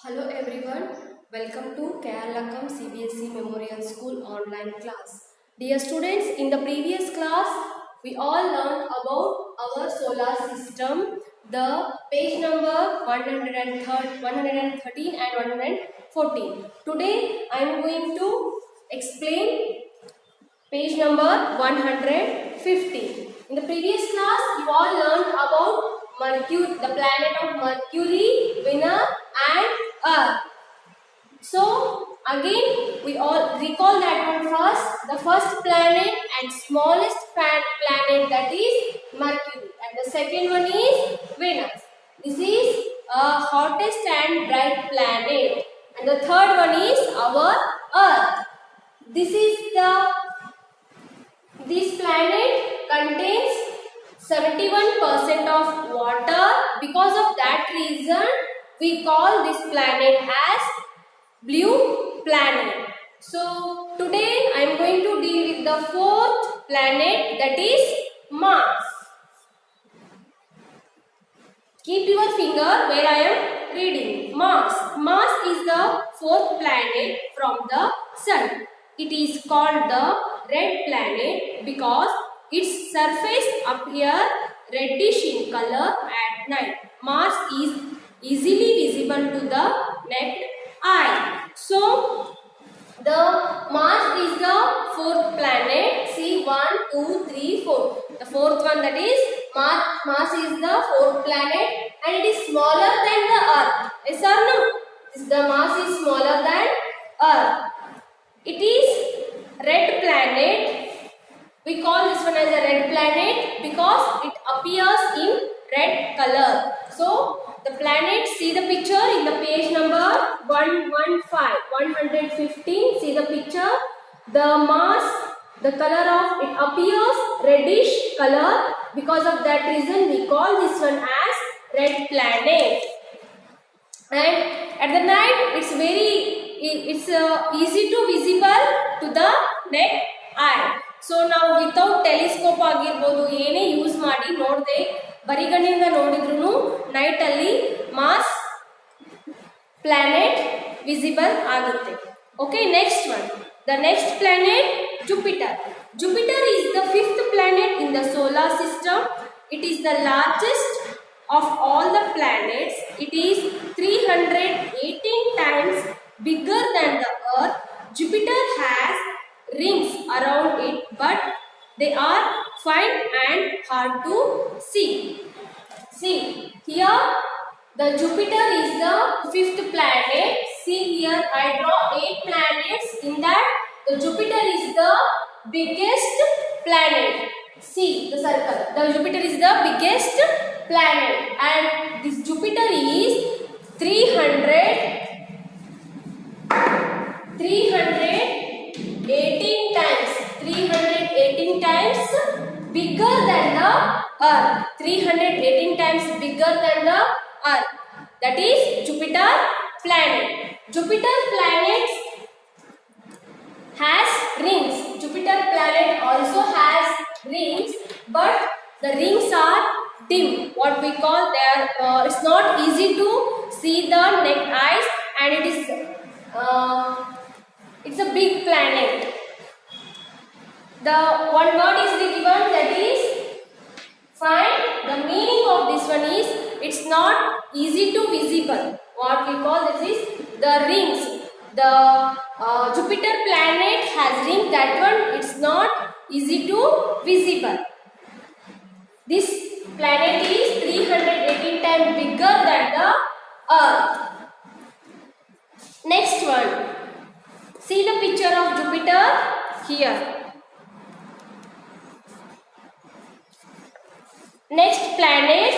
Hello everyone, welcome to Keralakam CBSE Memorial School online class. Dear students, in the previous class, we all learned about our solar system, the page number 113 and 114. Today, I am going to explain page number 150. In the previous class, you all learned about Mercury, the planet of Mercury, Venus and Earth. So again, we all recall that one first. The first planet and smallest planet, that is Mercury, and the second one is Venus. This is hottest and bright planet, and the third one is our Earth. This planet contains 71% of water. Because of that reason, we call this planet as blue planet. So today I am going to deal with the fourth planet, that is Mars. Keep your finger where I am reading. Mars. Mars is the fourth planet from the Sun. It is called the red planet because its surface appears reddish in color at night. Mars is easily visible to the naked eye. So, the Mars is the fourth planet. See, 1, 2, 3, 4. The fourth one, that is Mars. Mars is the fourth planet and it is smaller than the Earth. Yes or no? The Mars is smaller than Earth. It is red planet. We call this one as a red planet because it appears in red color. So, the planet, see the picture in the page number 115. See the picture. The Mars, the color of it appears reddish color. Because of that reason, we call this one as red planet. And at the night, it's easy to visible to the naked eye. So ನಾವು without telescope ಆಗಿರ್ಬೋದು ಏನೇ use ಮಾಡಿ ನೋಡದೆ ಬರಿಗಣ್ಣಿಂದ ನೋಡಿದ್ರು night ಅಲ್ಲಿ Mars planet visible ಆಗುತ್ತೆ. Okay, next one. The next planet Jupiter. Jupiter is the fifth planet in the solar system. It is the largest of all the planets. It is 318 times bigger than the Earth. Jupiter has rings around it, but they are fine and hard to see. See, here the Jupiter is the fifth planet. See here, I draw 8 planets. In that, the Jupiter is the biggest planet. See the circle. The Jupiter is the biggest planet, and this Jupiter is 318 times bigger than the Earth. 318 times bigger than the Earth. That is Jupiter planet. Jupiter planet has rings. Jupiter planet also has rings, but the rings are dim. What we call there, it's not easy to see the naked eyes, and it's a big planet. The one word is given, that is fine. The meaning of this one is it's not easy to visible. What we call this is the rings. The Jupiter planet has rings. That one it's not easy to visible. This planet is 318 times bigger than the Earth. Next one. See the picture of Jupiter here. Next planet,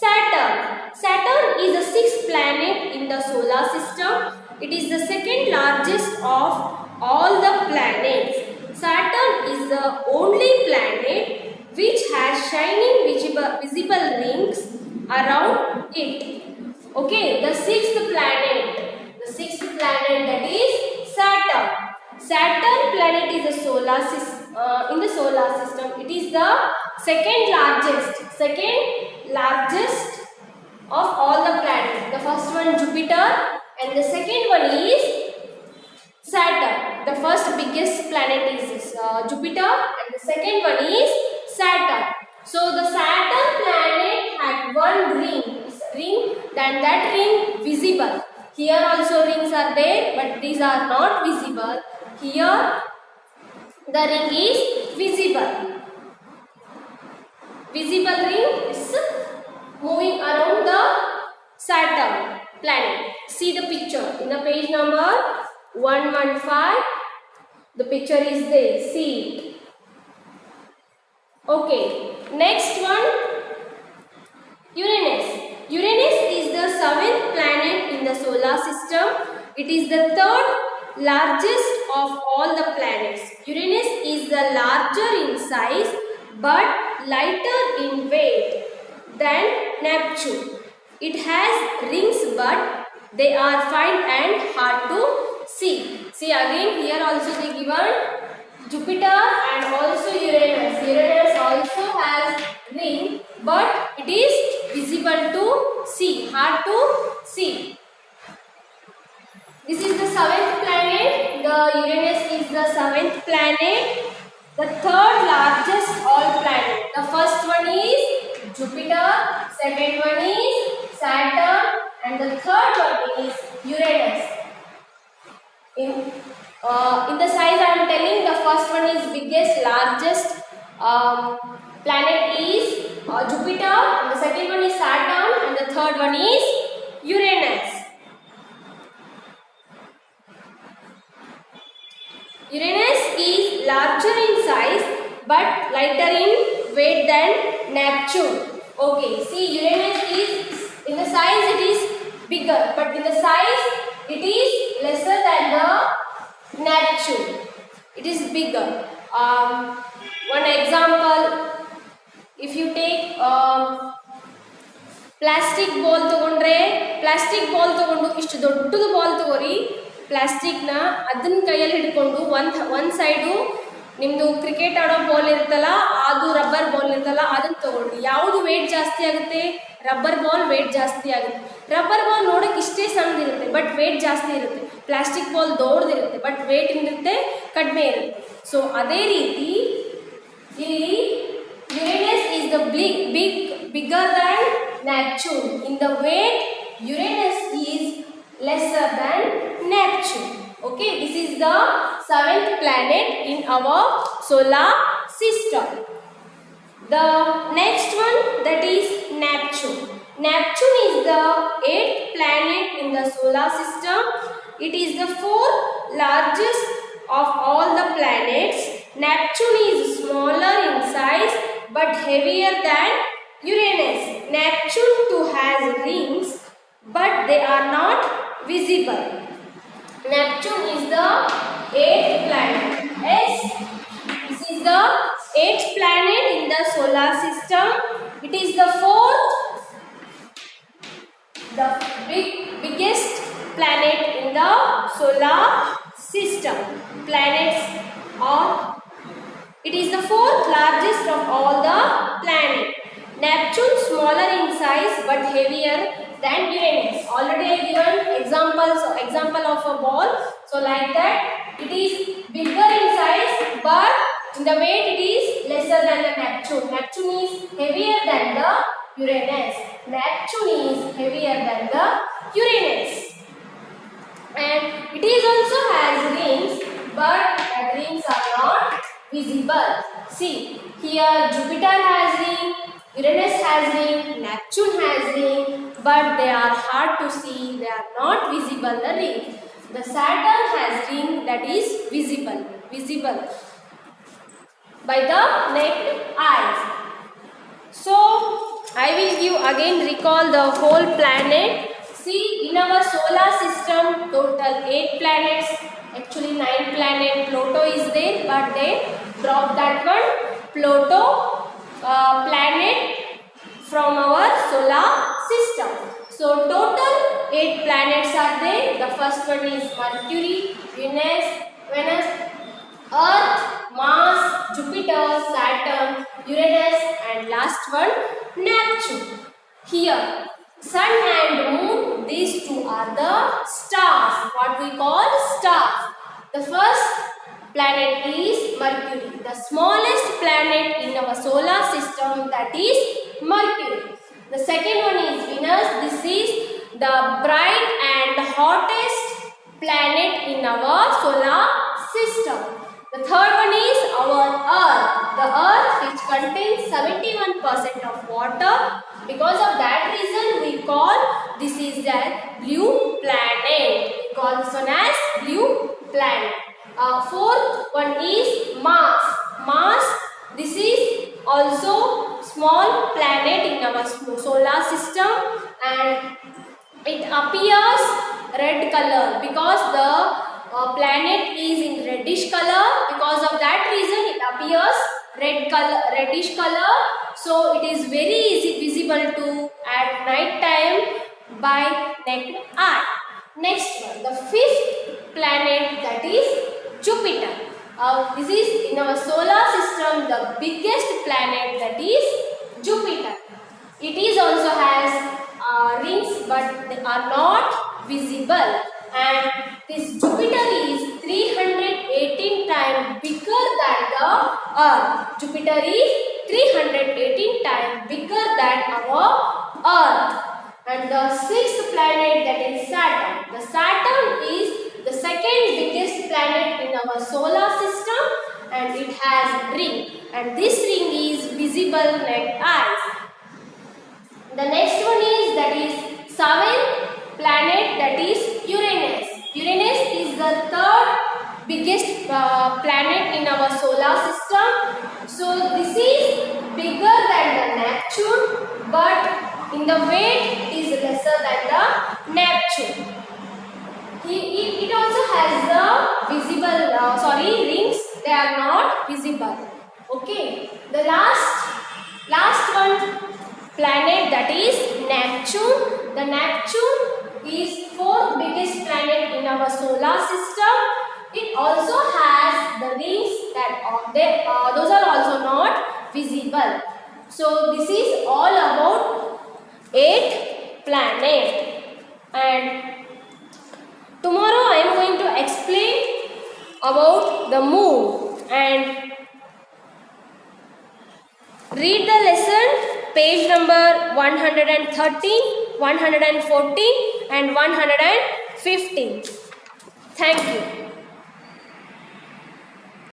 Saturn. Saturn is the sixth planet in the solar system. It is the second largest of all the planets. Saturn is the only planet which has shining visible rings around it. Okay, the sixth planet, that is Saturn. Saturn planet is in the solar system. It is the second largest of all the planets. The first one Jupiter. Jupiter, and the second one is Saturn. The first biggest planet is Jupiter, and the second one is Saturn. So the Saturn planet had one ring, then that ring visible. Here also rings are there, but these are not visible. Here the ring is visible. Visible ring is moving around the Saturn planet. See the picture in the page number 115. The picture is there. See it. Okay. Next one, Uranus. Uranus is the seventh planet in the solar system. It is the third largest of all the planets. Uranus is the larger in size but lighter in weight than Neptune. It has rings but they are fine and hard to see. See again, here also they given Jupiter and also Uranus. Uranus also has ring but it is visible to see, hard to see. This is the seventh planet. The Uranus is the seventh planet. The third largest all planet. The first one is Jupiter, second one is Saturn, and the third one is Uranus. In the size I am telling, the first one is biggest, largest planet is Jupiter, and the second one is Saturn, and the third one is Uranus. Uranus is larger in size but lighter in weight than Neptune. Okay, see Uranus is in the size it is bigger, but in the size it is lesser than the Neptune. It is bigger. One example, if you take plastic ball ತಗೊಂಡ್ರೆ plastic ball ತಗೊಂಡು ಇಷ್ಟು ದೊಡ್ಡದು ball ತಗೋರಿ ಪ್ಲಾಸ್ಟಿಕ್ನ ಅದನ್ನ ಕೈಯಲ್ಲಿ ಹಿಡ್ಕೊಂಡು ಒಂದು side ನಿಮ್ಮದು ಕ್ರಿಕೆಟ್ ಆಡೋ ಬಾಲ್ ಇರುತ್ತಲ್ಲ ಅದು ರಬ್ಬರ್ ಬಾಲ್ ಇರುತ್ತಲ್ಲ ಅದನ್ನ ತಗೊಳ್ರಿ. ಯಾವುದು ವೇಟ್ ಜಾಸ್ತಿ ಆಗುತ್ತೆ? ರಬ್ಬರ್ ಬಾಲ್ ವೇಟ್ ಜಾಸ್ತಿ ಆಗುತ್ತೆ. ರಬ್ಬರ್ ಬಾಲ್ ನೋಡೋಕೆ ಇಷ್ಟೇ ಸಣ್ಣದಿರುತ್ತೆ ಬಟ್ ವೇಟ್ ಜಾಸ್ತಿ ಇರುತ್ತೆ. ಪ್ಲಾಸ್ಟಿಕ್ ಬಾಲ್ ದೊಡ್ಡದಿರುತ್ತೆ ಬಟ್ ವೇಟ್ ಇರುತ್ತೆ ಕಡಿಮೆ ಇರುತ್ತೆ. ಸೊ ಅದೇ ರೀತಿ ಇಲ್ಲಿ Uranus is the bigger than Neptune. In the weight, Uranus is lesser than Neptune. Okay, this is the seventh planet in our solar system. The next one, that is Neptune. Neptune is the eighth planet in the solar system. It is the fourth largest of all the planets. Neptune is smaller in size but heavier than Uranus. Neptune too has rings but they are not visible. Neptune is the eighth planet. Yes, this is the eighth planet in the solar system. It is the fourth, the biggest planet in the solar system. Planets are, it is the fourth largest of all the planets. Neptune smaller in size but heavier than Uranus. Already I given example of a ball. So like that, it is bigger in size but in the weight it is lesser than the Neptune. Neptune is heavier than the Uranus. Neptune is heavier than the Uranus. And it is also has rings but that rings are not visible. See, here Jupiter has ring, Uranus has ring, Neptune has ring, but they are hard to see, they are not visible, the ring. The Saturn has ring that is visible by the naked eyes. So, I will give again recall the whole planet. See, in our solar system, total 8 planets, actually 9 planets. Pluto is there, but they dropped that one. Pluto planet from our solar system. So, total 8 planets are there. The first one is Mercury, Venus, Earth, Mars, Jupiter, Saturn, Uranus, and last one Neptune. Here, Sun and Moon, these two are the stars. What we call stars. The first planet is Mercury, the smallest planet in our solar system, that is Mercury. The second one is Venus. This is the bright and hottest planet in our solar system. The third one is our Earth. The Earth, which contains 71% of water. Because of that reason, we call this is a blue planet. We call this one as blue planet. Fourth one is Mars. Mars, this is also small planet in our solar system, and it appears red color because the planet is in reddish color. Because of that reason, it appears reddish color. So it is very easy visible to at night time by naked eye. Next one, the fifth planet, that is Jupiter. This is in our solar system the biggest planet, that is Jupiter. It is also has rings, but they are not visible. And this Jupiter is 318 times bigger than the Earth. Jupiter is 318 times bigger than our Earth. And the sixth planet, that is Saturn. The Saturn is the second biggest planet in our solar system, and it has ring. And this ring is visible naked eyes. The next one is, that is seventh planet, that is Uranus. Uranus is the third biggest planet in our solar system. So this is bigger than the Neptune, but in the weight it is lesser than the Neptune. It also has the visible rings. They are not visible. Okay. The last one planet, that is Neptune. The Neptune is fourth biggest planet in our solar system. It also has the rings that those are also not visible. So this is all about 8 planets. And tomorrow I am going to explain about the moon, and read the lesson page number 113, 114 and 115. Thank you.